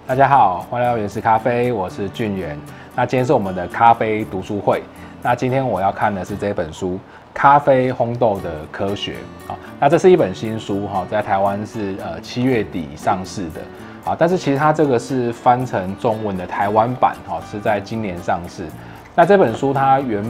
大家好，欢迎来到原始咖啡，我是俊元。那今天是我们的咖啡读书会。那今天我要看的是这本书《咖啡烘豆的科学》啊。那这是一本新书哈，在台湾是7月底上市的啊。但是其实它这个是翻成中文的台湾版哈，是在今年上市。那这本书它原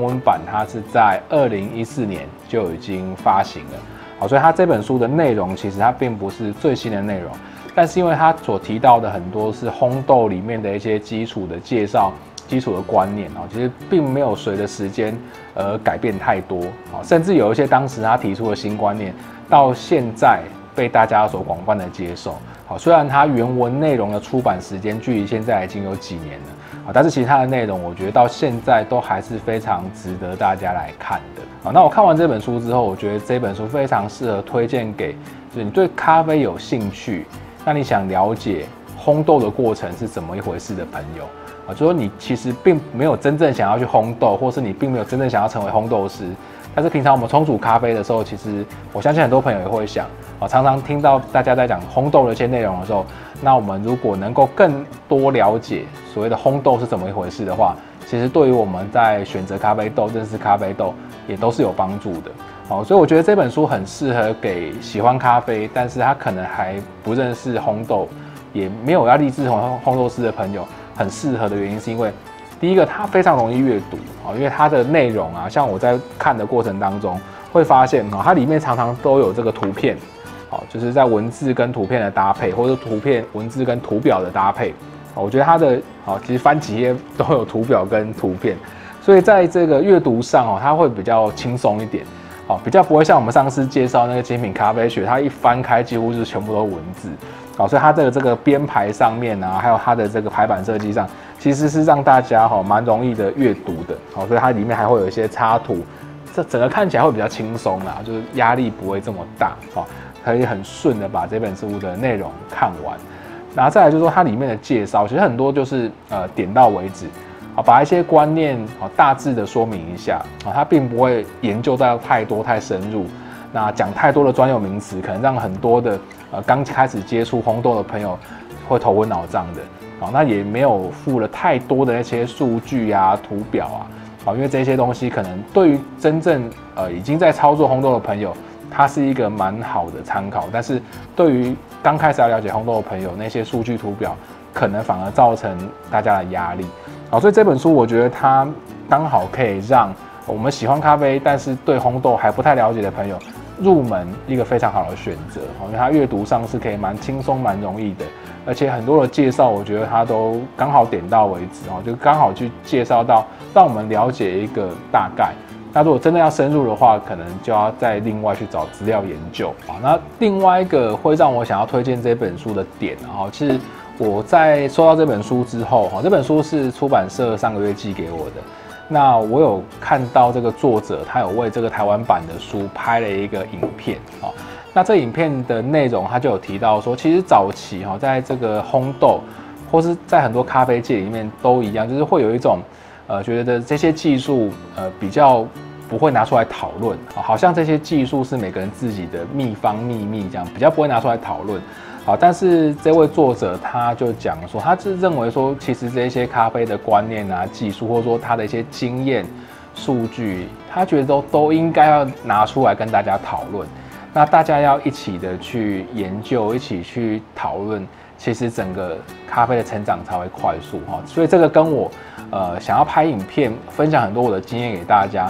文版它是在2014年就已经发行了。好，所以它这本书的内容其实它并不是最新的内容，但是因为它所提到的很多是烘豆里面的一些基础的介绍、基础的观念啊，其实并没有随着时间而改变太多啊，甚至有一些当时他提出的新观念，到现在被大家所广泛的接受。好，虽然它原文内容的出版时间距离现在已经有几年了啊，但是其实它的内容我觉得到现在都还是非常值得大家来看的。好，那我看完这本书之后，我觉得这本书非常适合推荐给就是你对咖啡有兴趣，那你想了解烘豆的过程是怎么一回事的朋友啊，就说你其实并没有真正想要去烘豆，或是你并没有真正想要成为烘豆师，但是平常我们冲煮咖啡的时候，其实我相信很多朋友也会想啊，常常听到大家在讲烘豆的一些内容的时候，那我们如果能够更多了解所谓的烘豆是怎么一回事的话，其实对于我们在选择咖啡豆、认识咖啡豆也都是有帮助的。好，所以我觉得这本书很适合给喜欢咖啡，但是他可能还不认识烘豆，也没有要立志成为烘豆师的朋友，很适合的原因是因为，第一个它非常容易阅读啊，因为它的内容啊，像我在看的过程当中会发现啊，它里面常常都有这个图片，好，就是在文字跟图片的搭配，或者图片、文字跟图表的搭配，我觉得它的其实翻几页都有图表跟图片，所以在这个阅读上它会比较轻松一点。比较不会像我们上次介绍那个精品咖啡学，它一翻开几乎就是全部都是文字，所以它的这个编排上面啊，还有它的这个排版设计上，其实是让大家蛮容易的阅读的，所以它里面还会有一些插图，这整个看起来会比较轻松啦，就是压力不会这么大，可以很顺的把这本书的内容看完。然后再来就是说它里面的介绍，其实很多就是点到为止。把一些观念大致的说明一下，它并不会研究到太多太深入，那讲太多的专有名词，可能让很多的刚开始接触烘豆的朋友会头昏脑胀的。那也没有附了太多的那些数据啊、图表啊，因为这些东西可能对于真正已经在操作烘豆的朋友，它是一个蛮好的参考，但是对于刚开始要了解烘豆的朋友，那些数据图表可能反而造成大家的压力。所以这本书我觉得它刚好可以让我们喜欢咖啡，但是对烘豆还不太了解的朋友入门一个非常好的选择。因为它阅读上是可以蛮轻松、蛮容易的，而且很多的介绍，我觉得它都刚好点到为止，就刚好去介绍到让我们了解一个大概。那如果真的要深入的话，可能就要再另外去找资料研究。那另外一个会让我想要推荐这本书的点，其实我在收到这本书之后，这本书是出版社上个月寄给我的。那我有看到这个作者他有为这个台湾版的书拍了一个影片。那这影片的内容他就有提到说，其实早期在这个烘豆或是在很多咖啡界里面都一样，就是会有一种觉得这些技术比较不会拿出来讨论，好像这些技术是每个人自己的秘方秘密这样，比较不会拿出来讨论。但是这位作者他就讲说，他是认为说，其实这些咖啡的观念啊、技术，或者说他的一些经验、数据，他觉得都应该要拿出来跟大家讨论。那大家要一起的去研究，一起去讨论，其实整个咖啡的成长才会快速哈。所以这个跟我想要拍影片，分享很多我的经验给大家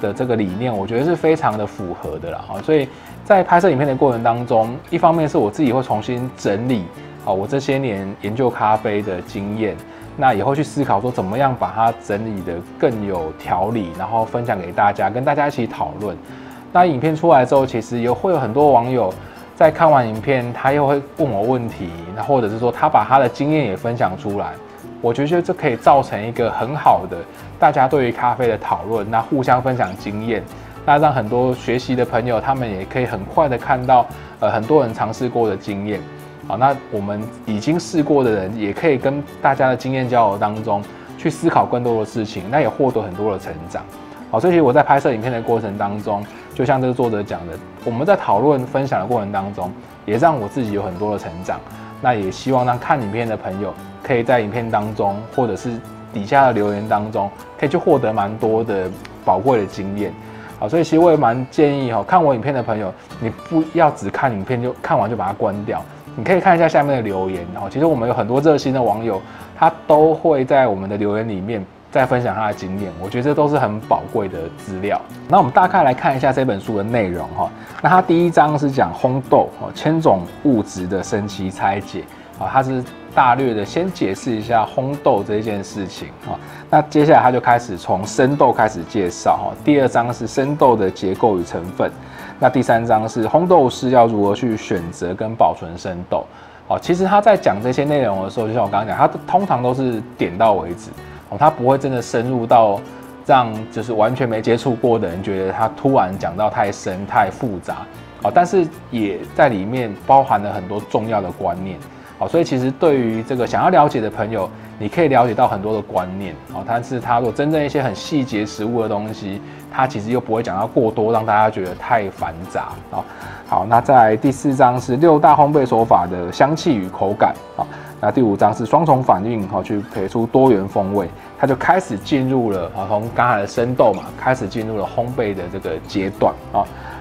的这个理念，我觉得是非常的符合的啦。所以在拍摄影片的过程当中，一方面是我自己会重新整理我这些年研究咖啡的经验，那也会去思考说怎么样把它整理得更有条理，然后分享给大家，跟大家一起讨论。那影片出来之后，其实也会有很多网友在看完影片，他又会问我问题，那或者是说他把他的经验也分享出来。我觉得这可以造成一个很好的大家对于咖啡的讨论，那互相分享经验。那让很多学习的朋友，他们也可以很快的看到，很多人尝试过的经验。那我们已经试过的人，也可以跟大家的经验交流当中，去思考更多的事情，那也获得很多的成长。所以其实我在拍摄影片的过程当中，就像这个作者讲的，我们在讨论分享的过程当中，也让我自己有很多的成长。那也希望让看影片的朋友可以在影片当中，或者是底下的留言当中，可以去获得蛮多的宝贵的经验。好，所以其实我也蛮建议看我影片的朋友，你不要只看影片就看完就把它关掉，你可以看一下下面的留言。其实我们有很多热心的网友，他都会在我们的留言里面再分享他的经验，我觉得这都是很宝贵的资料。那我们大概来看一下这本书的内容哈。那它第一章是讲烘豆千种物质的神奇拆解它是大略的先解释一下烘豆这件事情那接下来他就开始从生豆开始介绍第二章是生豆的结构与成分，那第三章是烘豆师要如何去选择跟保存生豆。其实他在讲这些内容的时候，就像我刚刚讲，他通常都是点到为止。他不会真的深入到让就是完全没接触过的人觉得他突然讲到太深太复杂但是也在里面包含了很多重要的观念所以其实对于这个想要了解的朋友，你可以了解到很多的观念但是他如果真正一些很细节实务的东西，他其实又不会讲到过多，让大家觉得太繁杂好，那在第四章是6大烘焙手法的香气与口感那第5章是双重反应去培出多元风味，它就开始进入了从刚才的生豆嘛，开始进入了烘焙的这个阶段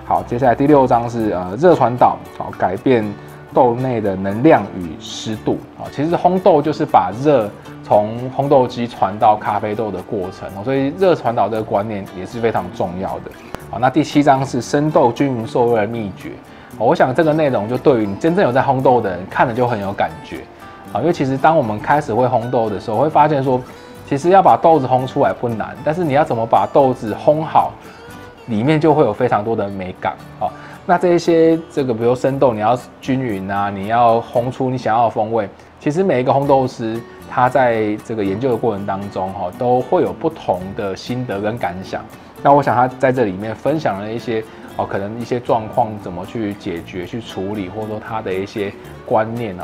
好，接下来第6章是热传导改变豆内的能量与湿度其实烘豆就是把热从烘豆机传到咖啡豆的过程所以热传导这个观念也是非常重要的那第7章是生豆均匀受热的秘诀我想这个内容就对于你真正有在烘豆的人看了就很有感觉因为其实当我们开始会烘豆的时候，会发现说，其实要把豆子烘出来不难，但是你要怎么把豆子烘好，里面就会有非常多的美感那这些比如生豆，你要均匀你要烘出你想要的风味，其实每一个烘豆师他在这个研究的过程当中都会有不同的心得跟感想。那我想他在这里面分享了一些可能一些状况怎么去解决、去处理，或者说他的一些观念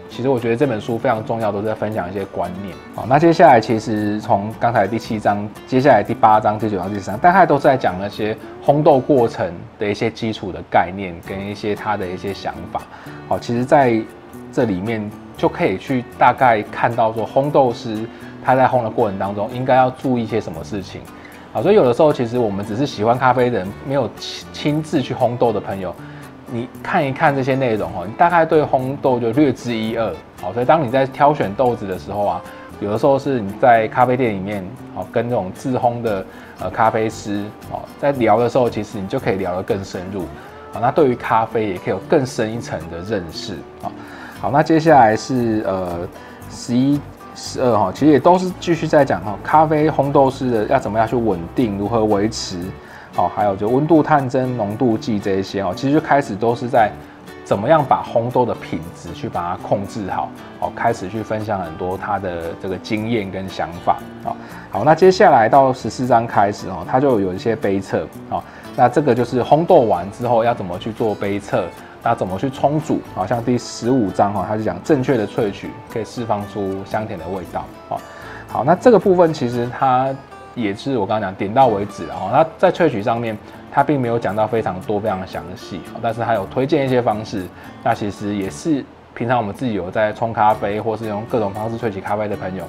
其实我觉得这本书非常重要，都是在分享一些观念那接下来其实从刚才第7章，接下来第8章、第9章、第10章，大概都是在讲那些烘豆过程的一些基础的概念跟一些他的一些想法其实在这里面就可以去大概看到说烘豆师他在烘的过程当中应该要注意一些什么事情所以有的时候其实我们只是喜欢咖啡的人，没有亲自去烘豆的朋友，你看一看这些内容你大概对烘豆就略知一二所以当你在挑选豆子的时候有的时候是你在咖啡店里面跟这种自烘的咖啡师在聊的时候，其实你就可以聊得更深入那对于咖啡也可以有更深一层的认识好，那接下来是11、12其实也都是继续在讲咖啡烘豆师的要怎么样去稳定，如何维持还有就温度探针、浓度计这一些其实就开始都是在怎么样把烘豆的品质去把它控制好开始去分享很多他的这个经验跟想法好，那接下来到14章开始他就有一些杯测那这个就是烘豆完之后要怎么去做杯测，那怎么去冲煮像第15章他就讲正确的萃取可以释放出香甜的味道好，那这个部分其实它也是我刚刚讲点到为止它在萃取上面它并没有讲到非常多非常详细但是它有推荐一些方式，那其实也是平常我们自己有在冲咖啡或是用各种方式萃取咖啡的朋友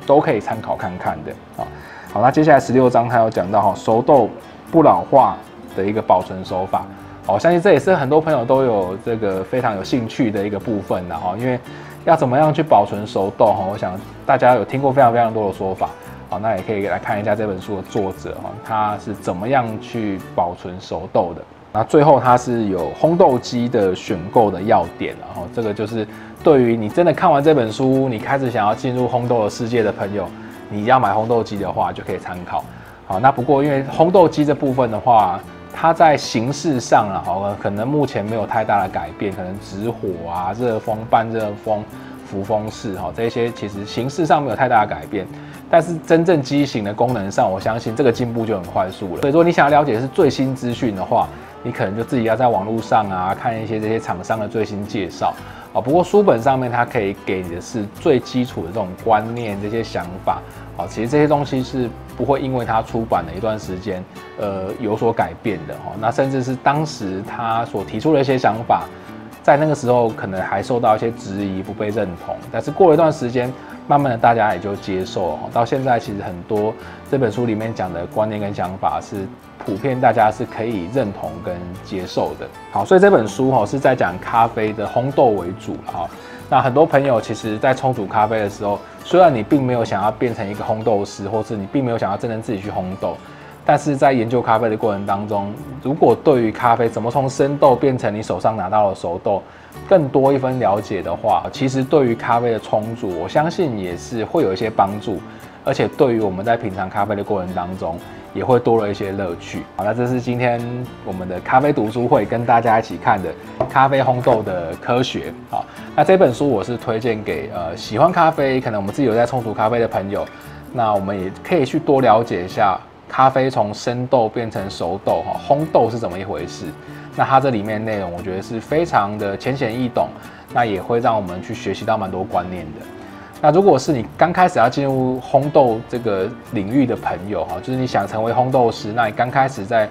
都可以参考看看的好，那接下来16章它有讲到熟豆不老化的一个保存手法我相信这也是很多朋友都有这个非常有兴趣的一个部分因为要怎么样去保存熟豆我想大家有听过非常非常多的说法那也可以来看一下这本书的作者他是怎么样去保存熟豆的。那最后它是有烘豆机的选购的要点这个就是对于你真的看完这本书，你开始想要进入烘豆的世界的朋友，你要买烘豆机的话就可以参考那不过因为烘豆机这部分的话，它在形式上可能目前没有太大的改变，可能直火热风、半热风、浮风式这些其实形式上没有太大的改变，但是真正机型的功能上，我相信这个进步就很快速了。所以说你想要了解的是最新资讯的话，你可能就自己要在网络上看一些这些厂商的最新介绍不过书本上面它可以给你的是最基础的这种观念、这些想法其实这些东西是不会因为它出版了一段时间有所改变的那甚至是当时他所提出的一些想法在那个时候可能还受到一些质疑，不被认同。但是过了一段时间，慢慢的大家也就接受了。到现在其实很多这本书里面讲的观念跟想法是普遍大家是可以认同跟接受的。好，所以这本书是在讲咖啡的烘豆为主哈。那很多朋友其实在冲煮咖啡的时候，虽然你并没有想要变成一个烘豆师，或是你并没有想要真正自己去烘豆，但是在研究咖啡的过程当中，如果对于咖啡怎么从生豆变成你手上拿到的熟豆更多一分了解的话，其实对于咖啡的冲煮，我相信也是会有一些帮助，而且对于我们在品尝咖啡的过程当中，也会多了一些乐趣。好，那这是今天我们的咖啡读书会跟大家一起看的咖啡烘豆的科学。好，那这本书我是推荐给喜欢咖啡，可能我们自己有在冲煮咖啡的朋友，那我们也可以去多了解一下咖啡从生豆变成熟豆，烘豆是怎么一回事。那它这里面内容我觉得是非常的浅显易懂，那也会让我们去学习到蛮多观念的。那如果是你刚开始要进入烘豆这个领域的朋友，就是你想成为烘豆师，那你刚开始在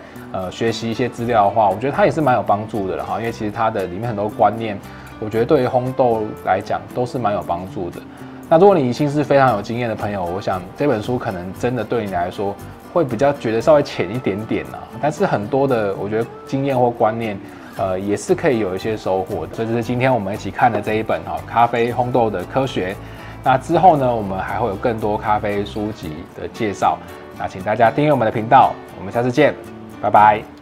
学习一些资料的话，我觉得它也是蛮有帮助的了哈，因为其实它的里面很多观念，我觉得对于烘豆来讲都是蛮有帮助的。那如果你已经是非常有经验的朋友，我想这本书可能真的对你来说会比较觉得稍微浅一点点啦，但是很多的我觉得经验或观念，也是可以有一些收获的。所以这是今天我们一起看的这一本咖啡烘豆的科学。那之后呢，我们还会有更多咖啡书籍的介绍。那请大家订阅我们的频道，我们下次见，拜拜。